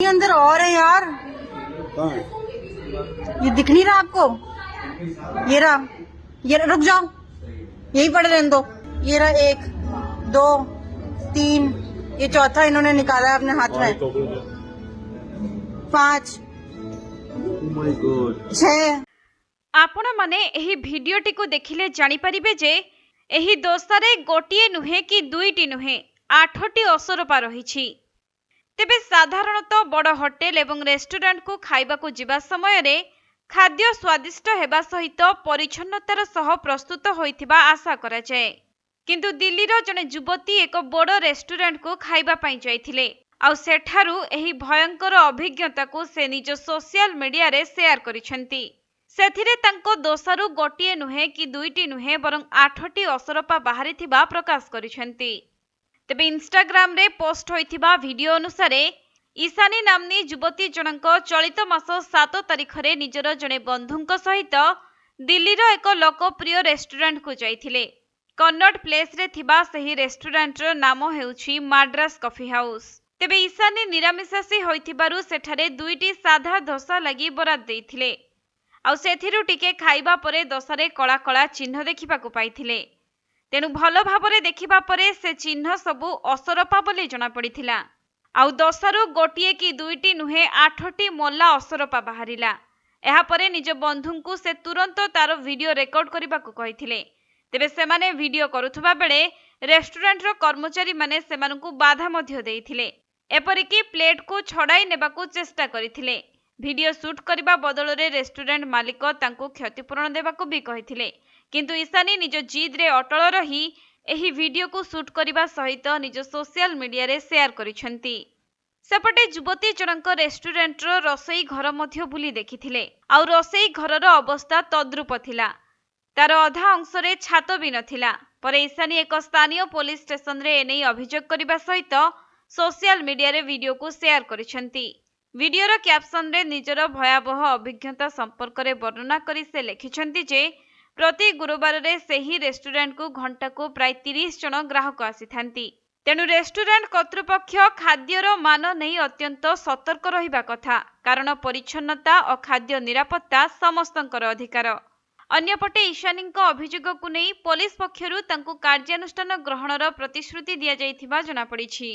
अंदर और है यार, कहाँ है? ये दिख नहीं रहा आपको? ये रहा, ये रुक जाओ, यही पड़े रहने दो। ये रहा, 1 2 3, ये चौथा इन्होंने निकाला है अपने हाथ में। 5 Oh my God. 6। आपण माने एही भिडियोटी को देखिले जानी परिबे जे एही दोषारे गोटिए नुहे कि दुईटी नुहे 8टी असरपा रहिछि। तेबे साधारणतः बड़ होटेल एवं रेस्टोरेंट को खाइबा को जिबा समय रे खाद्य स्वादिष्ट हेबा सहित परिच्छन्नतार सह प्रस्तुत होइथिबा आशा करा जाए। किंतु दिल्लीर जने युवती एक बड़ रेस्टोरेंट को खाइबा पई जाइथिले आउ सेठारु एही भयंकर अभिज्ञता को से निज सोशल मीडिया रे शेयर करिसेंती। सेथिरे तांको दोषारु गोटिए नुहे कि दुईटी नुहे बरं 8टी असरपा बाहरिथिबा प्रकाश करिसेंती। तेबे इंस्टाग्राम रे पोस्ट होइथिबा वीडियो अनुसार ईशानी नामनी युवती जनक चलित मास 7 तारिख रे निजर जने बंधुंक सहित दिल्लीर एक लोकप्रिय रेस्टोरेंट को जाइथिले। कन्नॉट प्लेस रे थिबा सही रेस्टोरेंट रो नाम हेउछि माड्रास कॉफी हाउस। तेबे ईशानी निरामिषासी होइथिबारु सेठारे दुईटी साधा दोसा लागि बराद देइथिले आउ सेथिरु टिके खाइबा परे दोसारे कला कला चिन्ह देखिबाकू पाइथिले। तेणु भल भावरे देखिबा परे से चिन्ह सबु असरपा बोली जना पड़िथिला आउ दोसारु गोटिए कि दुईटी नुहे 8टी मोला असरपा बाहरिला। एहा परे निज बंधुंकु से तुरंत तार वीडियो रेकॉर्ड करबाकू कहिथिले। तेबे सेमाने वीडियो करुथबा बेले रेस्टोरेंट रो कर्मचारी माने सेमानकू बाधा मध्य देइथिले। एपरिकी प्लेट को छड़ाई नेबाकू चेष्टा करिथिले। वीडियो शूट करबा बदल रे रेस्टोरेंट मालिक तांकू क्षतिपूरण देबाकू भी कहिथिले। किंतु ईशानी निज जिद रे अटल रही एही वीडियो को शूट करबा सहित निज सोशल मीडिया रे शेयर करिसेंती। सेपटे युवती जनक रेस्टोरेंट रो रसोई घर मध्य बुली देखिथिले आउ रसोई घर रो अवस्था तद्रुप थिला। तार अधा अंश रे छात भी नथिला। परे ईशानी एक स्थानीय पुलिस स्टेशन रे एनै अभियोग करबा सहित सोशल मीडिया रे वीडियो को शेयर करिसेंती। वीडियोर कैप्शन रे निजर भयावह अभिज्ञता संपर्क रे वर्णना करी से लिखिसेंती जे प्रति गुरुवार रे सेही रेस्टोरेंट को घंटा को प्राय 30 जन ग्राहक आसीथांती। तेणु रेस्टोरेंट कर्तृपक्ष खाद्यर मान नहीं अत्यंत सतर्क रहिबा कथा, कारण परिच्छन्नता और खाद्य निरापत्ता समस्तंकर अधिकार। अन्यपटे ईशानीଙ୍କ अभियोगକୁ ନେଇ पुलिस पक्षरु तांको कार्यानुष्ठान ग्रहणर प्रतिश्रुति दिया जाइथिबा जना पड़िछि।